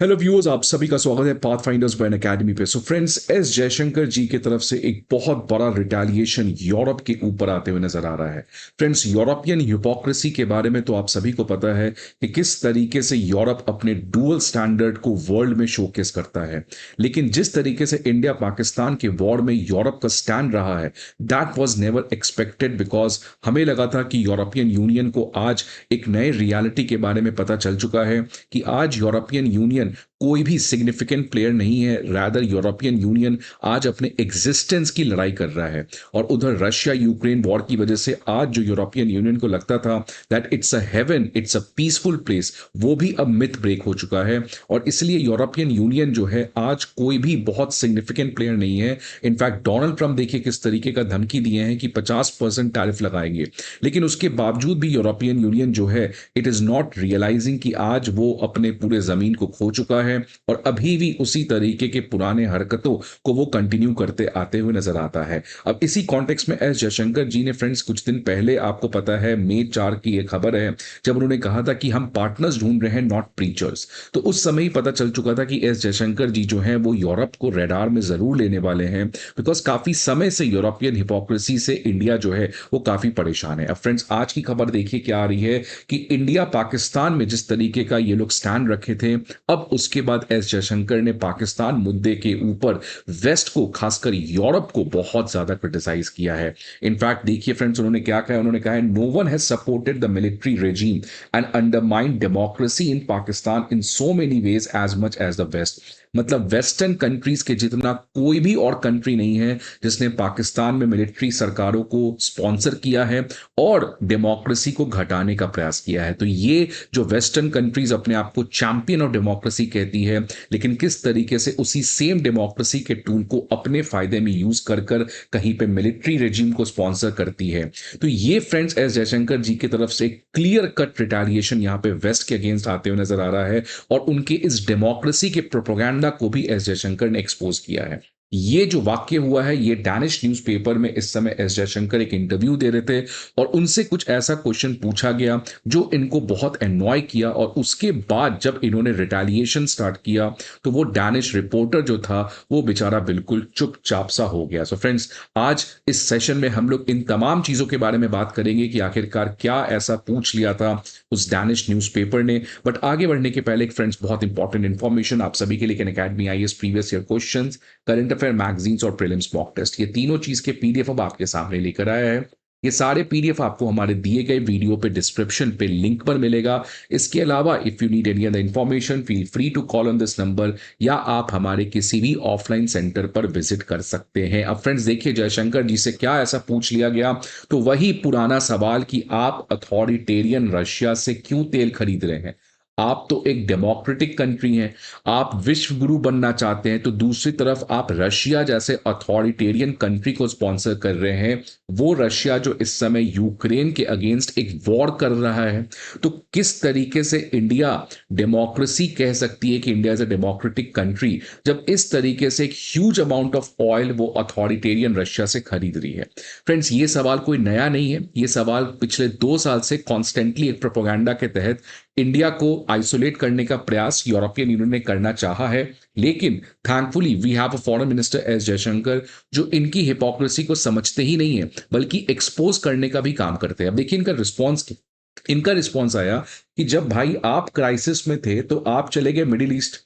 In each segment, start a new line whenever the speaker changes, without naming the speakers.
Hello viewers, आप सभी का स्वागत है पाथफाइंडर्स ब्रांड एकेडमी पे। सो फ्रेंड्स, एस जयशंकर जी की तरफ से एक बहुत बड़ा रिटेलिएशन यूरोप के ऊपर आते हुए नजर आ रहा है। फ्रेंड्स, यूरोपियन हिपोक्रेसी के बारे में तो आप सभी को पता है कि किस तरीके से यूरोप अपने डुअल स्टैंडर्ड को वर्ल्ड में शोकेस करता है। लेकिन जिस तरीके से इंडिया पाकिस्तान के वॉर में यूरोप का स्टैंड रहा है, that was never expected, because हमें लगा था कि यूरोपियन यूनियन को आज एक नए रियलिटी के बारे में पता चल चुका है कि आज यूरोपियन यूनियन कोई भी सिग्निफिकेंट प्लेयर नहीं है। रादर यूरोपियन यूनियन आज अपने एग्जिस्टेंस की लड़ाई कर रहा है। और उधर रशिया यूक्रेन वॉर की वजह से आज जो यूरोपियन यूनियन को लगता था that it's a heaven, it's a peaceful place, वो भी अब मिथ ब्रेक हो चुका है। और इसलिए यूरोपियन यूनियन जो है आज कोई भी बहुत सिग्निफिकेंट प्लेयर नहीं है। इनफैक्ट डोनाल्ड ट्रंप देखिए किस तरीके का धमकी दिए हैं कि 50% टैरिफ लगाएंगे, लेकिन उसके बावजूद भी यूरोपियन यूनियन जो है इट इज नॉट रियलाइजिंग कि आज वो अपने पूरे जमीन को खो चुका है और अभी भी उसी तरीके के पुराने हरकतों को वो कंटिन्यू करते आते हुए नजर आता है। अब इसी कॉन्टेक्स्ट में एस जयशंकर जी ने फ्रेंड्स कुछ दिन पहले, आपको पता है मई 4 की एक खबर है, जब उन्होंने कहा था कि हम पार्टनर्स ढूंढ रहे हैं, नॉट प्रीचर्स। तो उस समय ही पता चल चुका था कि एस जयशंकर जी जो है वो यूरोप को रेडार में जरूर लेने वाले हैं, बिकॉज काफी समय से यूरोपियन हिपोक्रेसी से इंडिया जो है वो काफी परेशान है। अब फ्रेंड्स, आज की खबर देखिए क्या आ रही है कि इंडिया पाकिस्तान में जिस तरीके का ये लोग स्टैंड रखे थे, अब उसके बाद एस जयशंकर ने पाकिस्तान मुद्दे के ऊपर वेस्ट को, खासकर यूरोप को बहुत ज्यादा क्रिटिसाइज किया है। इनफैक्ट देखिए फ्रेंड्स, उन्होंने क्या कहा, उन्होंने कहा है no one has supported the military regime and undermined democracy in Pakistan in so many ways as much as the west. मतलब वेस्टर्न कंट्रीज के जितना कोई भी और कंट्री नहीं है जिसने पाकिस्तान में मिलिट्री सरकारों को स्पॉन्सर किया है और डेमोक्रेसी को घटाने का प्रयास किया है। तो ये जो वेस्टर्न कंट्रीज अपने आप को चैंपियन ऑफ डेमोक्रेसी कहती है, लेकिन किस तरीके से उसी सेम डेमोक्रेसी के टूल को अपने फायदे में यूज कर कर कहीं पे मिलिट्री रेजिम को स्पॉन्सर करती है। तो ये फ्रेंड्स एस जयशंकर जी की तरफ से क्लियर कट रिटेलिएशन यहाँ पे वेस्ट के अगेंस्ट आते हुए नजर आ रहा है और उनके इस डेमोक्रेसी के प्रोपेगेंडा को भी एस जयशंकर ने एक्सपोज किया है। ये जो वाक्य हुआ है, ये डैनिश न्यूज़पेपर में इस समय एस जयशंकर एक इंटरव्यू दे रहे थे और उनसे कुछ ऐसा क्वेश्चन पूछा गया जो इनको बहुत एनॉय किया और उसके बाद जब इन्होंने रिटेलिएशन स्टार्ट किया तो वो डैनिश रिपोर्टर जो था वो बेचारा बिल्कुल चुपचाप सा हो गया। सो फ्रेंड्स, आज इस सेशन में हम लोग इन तमाम चीजों के बारे में बात करेंगे कि आखिरकार क्या ऐसा पूछ लिया था उस डैनिश न्यूज़पेपर ने। बट आगे बढ़ने के पहले फ्रेंड्स, बहुत इंपॉर्टेंट इंफॉर्मेशन आप सभी के लिए, academy IAS previous year questions, current affair magazines और प्रीलिम्स मॉक टेस्ट, ये तीनों चीज के पीडीएफ अब आपके सामने लेकर आया है। ये सारे पीडीएफ आपको हमारे दिए गए वीडियो पे डिस्क्रिप्शन पे लिंक पर मिलेगा। इसके अलावा if you need any other information feel free to call on this number या आप हमारे किसी भी ऑफलाइन सेंटर पर विजिट कर सकते हैं। अब फ्रेंड्स देखिए, जयशंकर जी से क्या ऐसा पूछ लिया गया, तो वही पुराना सवाल कि आप अथॉरिटेरियन रशिया से क्यों तेल खरीद रहे हैं। आप तो एक डेमोक्रेटिक कंट्री हैं, आप विश्व गुरु बनना चाहते हैं, तो दूसरी तरफ आप रशिया जैसे अथॉरिटेरियन कंट्री को स्पॉन्सर कर रहे हैं। वो रशिया जो इस समय यूक्रेन के अगेंस्ट एक वॉर कर रहा है। तो किस तरीके से इंडिया डेमोक्रेसी कह सकती है कि India is a democratic country, जब इस तरीके से एक ह्यूज अमाउंट ऑफ ऑयल वो अथॉरिटेरियन रशिया से खरीद रही है। फ्रेंड्स, ये सवाल कोई नया नहीं है, ये सवाल पिछले 2 साल से कॉन्स्टेंटली एक प्रोपेगेंडा के तहत इंडिया को आइसोलेट करने का प्रयास यूरोपियन यूनियन ने करना चाहा है। लेकिन thankfully we have a foreign minister S Jaishankar जो इनकी हिपोक्रेसी को समझते ही नहीं है बल्कि एक्सपोज करने का भी काम करते हैं। अब देखिए इनका रिस्पॉन्स आया कि जब भाई आप क्राइसिस में थे तो आप चले गए मिडिल ईस्ट,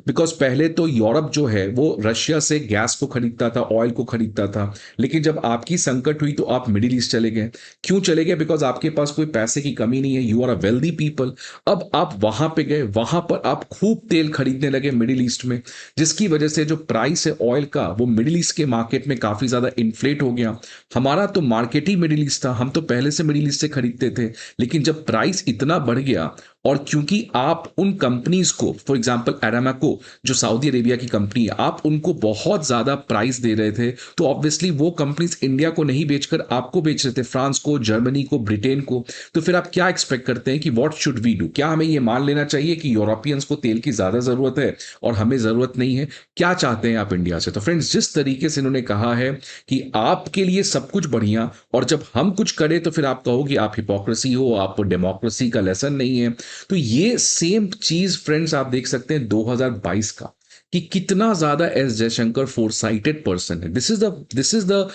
बिकॉज पहले तो यूरोप जो है वो रशिया से गैस को खरीदता था, ऑयल को खरीदता था, लेकिन जब आपकी संकट हुई तो आप मिडिल ईस्ट चले गए। क्यों चले गए? बिकॉज आपके पास कोई पैसे की कमी नहीं है, you are a wealthy people. अब आप वहां पे गए, वहां पर आप खूब तेल खरीदने लगे मिडिल ईस्ट में, जिसकी वजह से जो प्राइस है ऑयल का वो मिडिल ईस्ट के मार्केट में काफी ज्यादा इन्फ्लेट हो गया। हमारा तो मार्केट ही मिडिल ईस्ट था, हम तो पहले से मिडिल ईस्ट से खरीदते थे, लेकिन जब प्राइस इतना बढ़ गया और क्योंकि आप उन कंपनीज को, फॉर एग्जांपल एरामाको जो सऊदी अरेबिया की कंपनी है, आप उनको बहुत ज्यादा प्राइस दे रहे थे, तो ऑब्वियसली वो कंपनीज इंडिया को नहीं बेचकर आपको बेच रहे थे, फ्रांस को, जर्मनी को, ब्रिटेन को। तो फिर आप क्या एक्सपेक्ट करते हैं कि व्हाट शुड वी डू? क्या हमें ये मान लेना चाहिए कि यूरोपियंस को तेल की ज्यादा जरूरत है और हमें जरूरत नहीं है? क्या चाहते हैं आप इंडिया से? तो फ्रेंड्स, जिस तरीके से इन्होंने कहा है कि आपके लिए सब कुछ बढ़िया और जब हम कुछ करें तो फिर आप कहो कि आप हिपोक्रेसी हो, आप डेमोक्रेसी का लेसन नहीं है, तो ये सेम चीज फ्रेंड्स आप देख सकते हैं 2022 का, कि कितना ज्यादा एस जयशंकर फोरसाइटेड पर्सन है। This is the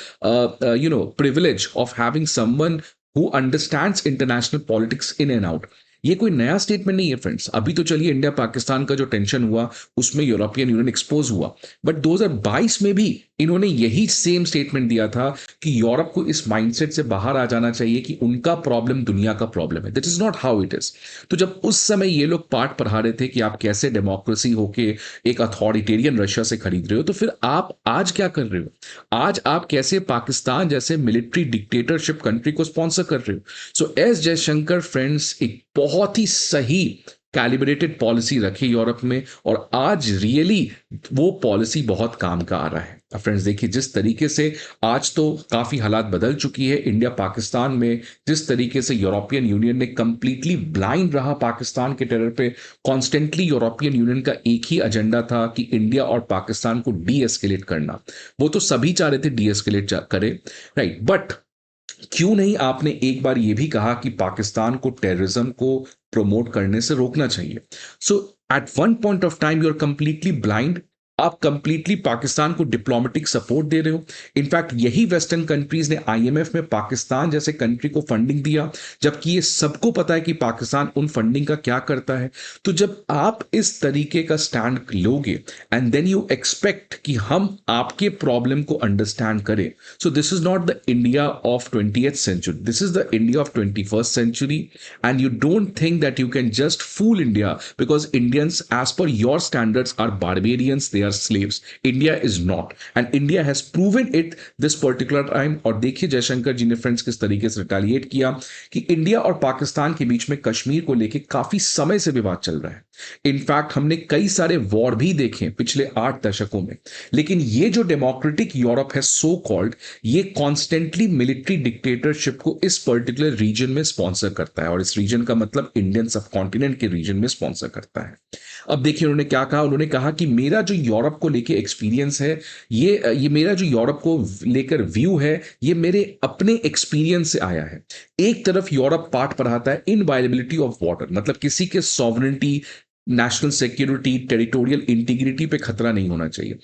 privilege of having someone who understands international politics in and out. ये कोई नया स्टेटमेंट नहीं है फ्रेंड्स। अभी तो चलिए इंडिया पाकिस्तान का जो टेंशन हुआ उसमें यूरोपियन यूनियन एक्सपोज हुआ, बट 2022 में भी इन्होंने यही सेम स्टेटमेंट दिया था कि यूरोप को इस माइंडसेट से बाहर आ जाना चाहिए कि उनका प्रॉब्लम दुनिया का प्रॉब्लम है। That is not how it is. तो जब उस समय ये लोग पाठ पढ़ा रहे थे कि आप कैसे डेमोक्रेसी होके एक अथॉरिटेरियन रशिया से खरीद रहे हो, तो फिर आप आज क्या कर रहे हो? आज आप कैसे पाकिस्तान जैसे मिलिट्री डिक्टेटरशिप कंट्री को स्पॉन्सर कर रहे हो? सो एस जयशंकर फ्रेंड्स एक बहुत ही सही कैलिब्रेटेड पॉलिसी रखी यूरोप में, और आज रियली वो पॉलिसी बहुत काम का आ रहा है। अब फ्रेंड्स देखिए, जिस तरीके से आज तो काफी हालात बदल चुकी है इंडिया पाकिस्तान में, जिस तरीके से यूरोपियन यूनियन ने कंप्लीटली ब्लाइंड रहा पाकिस्तान के टेरर पे। कॉन्स्टेंटली यूरोपियन यूनियन का एक ही एजेंडा था कि इंडिया और पाकिस्तान को डी एस्केलेट करना। वो तो सभी चाह रहे थे डी एस्केलेट करे, राइट, बट क्यों नहीं आपने एक बार यह भी कहा कि पाकिस्तान को टेररिज्म को प्रमोट करने से रोकना चाहिए? So at one point of time you are completely blind. आप कंप्लीटली पाकिस्तान को डिप्लोमेटिक सपोर्ट दे रहे हो। इनफैक्ट यही वेस्टर्न कंट्रीज ने आईएमएफ में पाकिस्तान जैसे कंट्री को फंडिंग दिया, जबकि ये सबको पता है कि पाकिस्तान उन फंडिंग का क्या करता है। तो जब आप इस तरीके का स्टैंड लोगे एंड देन यू एक्सपेक्ट कि हम आपके प्रॉब्लम को अंडरस्टैंड करें, so this is not the India of 20th century, this is the India of 21st century. And you don't think that you can just fool India because Indians as per your standards are barbarians, they are slaves. India is not, and India has proven it this particular time। और देखिए जयशंकर जी ने friends किस तरीके से retaliate किया कि India और पाकिस्तान के बीच में कश्मीर को लेकर काफी समय से विवाद चल रहा है। इनफैक्ट हमने कई सारे वॉर भी देखे पिछले 8 दशकों में, लेकिन ये जो डेमोक्रेटिक यूरोप है सो कॉल्ड, ये कॉन्स्टेंटली मिलिट्री डिक्टेटरशिप को इस पर्टिकुलर रीजन में स्पॉन्सर करता है, और इस रीजन का मतलब इंडियन सब कॉन्टिनेंट के रीजन में स्पॉन्सर करता है। अब देखिए उन्होंने क्या कहा, उन्होंने कहा कि मेरा जो यूरोप को लेकर एक्सपीरियंस है, ये मेरा जो यूरोप को लेकर व्यू है, ये मेरे अपने एक्सपीरियंस से आया है। एक तरफ यूरोप पाठ पढ़ाता है इनवायलेबिलिटी ऑफ वाटर, मतलब किसी के sovereignty, national security, territorial integrity पे खतरा नहीं होना चाहिए।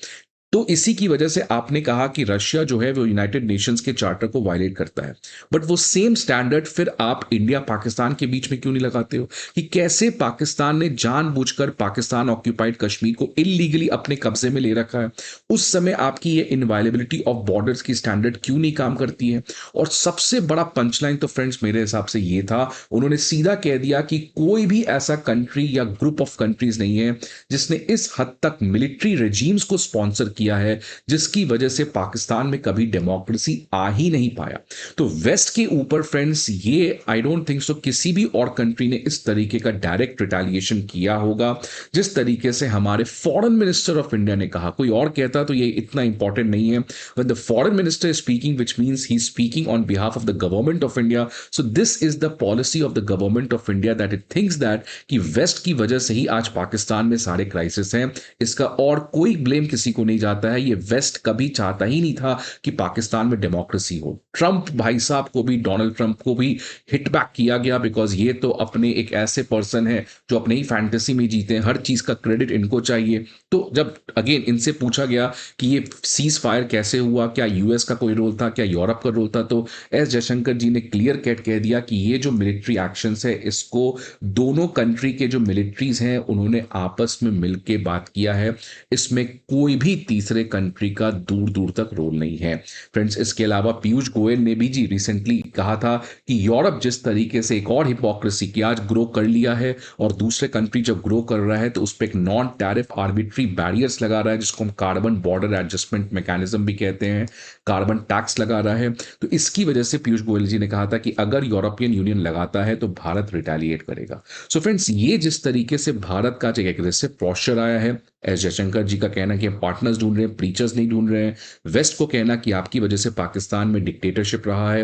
तो इसी की वजह से आपने कहा कि रशिया जो है वो यूनाइटेड नेशंस के चार्टर को वायलेट करता है, बट वो सेम स्टैंडर्ड फिर आप इंडिया पाकिस्तान के बीच में क्यों नहीं लगाते हो कि कैसे पाकिस्तान ने जानबूझकर पाकिस्तान ऑक्यूपाइड कश्मीर को इलीगली अपने कब्जे में ले रखा है। उस समय आपकी ये इनवायलेबिलिटी ऑफ बॉर्डर्स की स्टैंडर्ड क्यों नहीं काम करती है? और सबसे बड़ा पंचलाइन तो फ्रेंड्स मेरे हिसाब से ये था, उन्होंने सीधा कह दिया कि कोई भी ऐसा कंट्री या ग्रुप ऑफ कंट्रीज नहीं है जिसने इस हद तक मिलिट्री रेजीम्स को स्पॉन्सर किया है जिसकी वजह से पाकिस्तान में कभी डेमोक्रेसी आ ही नहीं पाया। तो वेस्ट के ऊपर फ्रेंड्स ये आई डोंट थिंक सो किसी भी और कंट्री ने इस तरीके का डायरेक्ट रिटेलिएशन किया होगा जिस तरीके से हमारे फॉरेन मिनिस्टर ऑफ इंडिया ने कहा। कोई और कहता तो ये इतना इंपॉर्टेंट नहीं है, when the foreign minister is speaking which means he is speaking on behalf of the government of India. So this is the policy of the government of India that it thinks that कि waste की वजह से ही आज पाकिस्तान में सारे crisis हैं। इसका और कोई ब्लेम किसी को नहीं जाता है। ये वेस्ट कभी चाहता ही नहीं था कि पाकिस्तान में डेमोक्रेसी हो। ट्रंप भाई साहब को भी, डोनाल्ड ट्रंप को भी हिट बैक किया गया बिकॉज ये तो अपने एक ऐसे पर्सन है जो अपने ही फैंटेसी में जीते हैं, हर चीज का क्रेडिट इनको चाहिए। तो जब अगेन इनसे पूछा गया कि ये सीज फायर कैसे हुआ, क्या यूएस का कोई रोल था, क्या यूरोप का रोल था, तो एस जयशंकर जी ने क्लियर कट कह दिया कि ये जो मिलिट्री एक्शंस है इसको दोनों कंट्री के जो मिलिट्रीज हैं उन्होंने आपस में मिलकर बात किया है, इसमें कोई भी तीसरे कंट्री का दूर दूर तक रोल नहीं है। फ्रेंड्स इसके अलावा पीयूष गोयल ने भी जी रिसेंटली कहा था कि यूरोप जिस तरीके से एक और हिपोक्रेसी की आज ग्रो कर लिया है और दूसरे कंट्री जब ग्रो कर रहा है तो उस पर एक नॉन टैरिफ आर्बिट्री बैरियर्स लगा रहा है जिसको हम कार्बन बॉर्डर एडजस्टमेंट मैकेनिज्म भी कहते हैं, कार्बन टैक्स लगा रहा है। तो इसकी वजह से पीयूष गोयल जी ने कहा था कि अगर यूरोपियन यूनियन लगाता है तो भारत रिटेलिएट करेगा। सो फ्रेंड्स ये जिस तरीके से भारत का एक एग्रेसिव पोस्चर आया है, एस जयशंकर जी का कहना कि हम पार्टनर्स ढूंढ रहे हैं, प्रीचर्स नहीं ढूंढ रहे हैं, वेस्ट को कहना कि आपकी वजह से पाकिस्तान में डिक्टेटरशिप रहा है,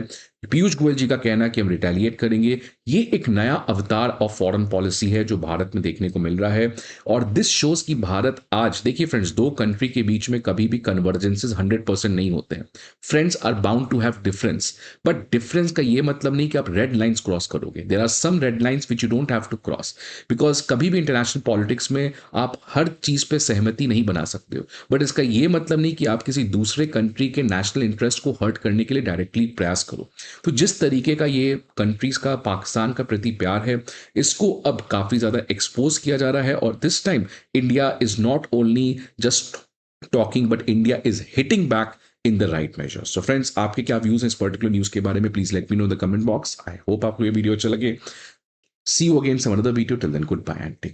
पीयूष गोयल जी का कहना है कि हम रिटेलिएट करेंगे। ये एक नया अवतार ऑफ फॉरेन पॉलिसी है जो भारत में देखने को मिल रहा है। और दिस शोज कि भारत आज देखिए फ्रेंड्स, दो कंट्री के बीच में कभी भी कन्वर्जेंसेस 100% नहीं होते हैं। Friends are bound to have difference, but difference का ये मतलब नहीं कि आप रेड लाइंस क्रॉस करोगे। There are some red lines which you don't have to cross, because कभी भी इंटरनेशनल पॉलिटिक्स में आप हर चीज पे सहमति नहीं बना सकते हो। बट इसका ये मतलब नहीं कि आप किसी दूसरे कंट्री के नेशनल इंटरेस्ट को हर्ट करने के लिए डायरेक्टली प्रयास करो। तो जिस तरीके का ये कंट्रीज का पाकिस्तान का प्रति प्यार है, इसको अब काफी ज्यादा एक्सपोज किया जा रहा है। और this time India is not only just talking, but India is hitting back in the right measure. So friends, आपके क्या व्यूज हैं इस पर्टिकुलर न्यूज के बारे में? Please let me know the comment box. I hope आपको ये video अच्छा लगे। See you again some another video. Till then, goodbye and take